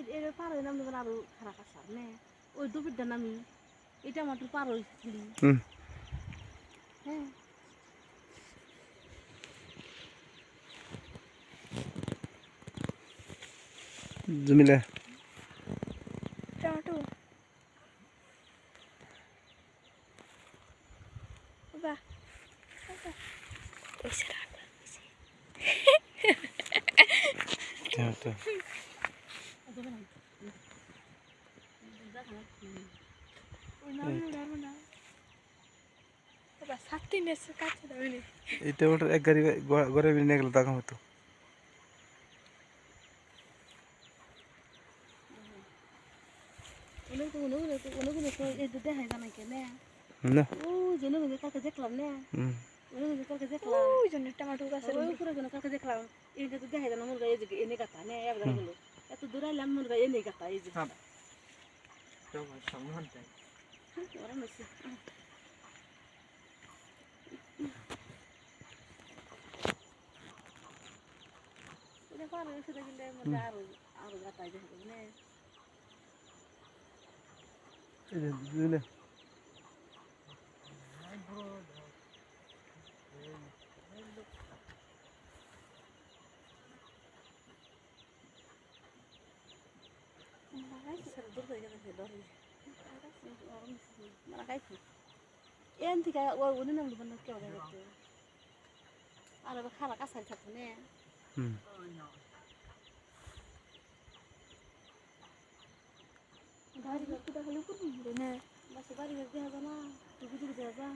এর পার হয়ে নামলে আরো খারাপ আসার নে ওই দুপুরটা নামি এটা আমার পার হয়েছিলি হ্যাঁ জমিলা টমেটো বাহ টমেটো সাতটি নেছে কাছে দেবে এই টমেটো এক গাড়ি ঘরে নিয়ে গেলে দাম হতো দেখাই জানাই কেন না ও জন্য কালকে দেখলাম না কালকে দেখলাম ওই জন্য টমেটো গাছের কালকে দেখলাম এইটা তো দেখাই জানা মুরগা এই যে এনে গাতা না একবার গেলো এত দূর আইলাম মুরগা এনে গাতা এই যে ওরা মেসি পার হয়েছে দেখলে মধ্যে আরো গাতাই দেখা যাবে না জমিলা এন থেকে ওই নাম দেবেন কেউ আর খালা কাছাই থাকবো না বাড়ি ঘর কোথাও হলে করবো না বাসে বাড়ি ঘর দেখা যা না টুকি টুকি দেখা যা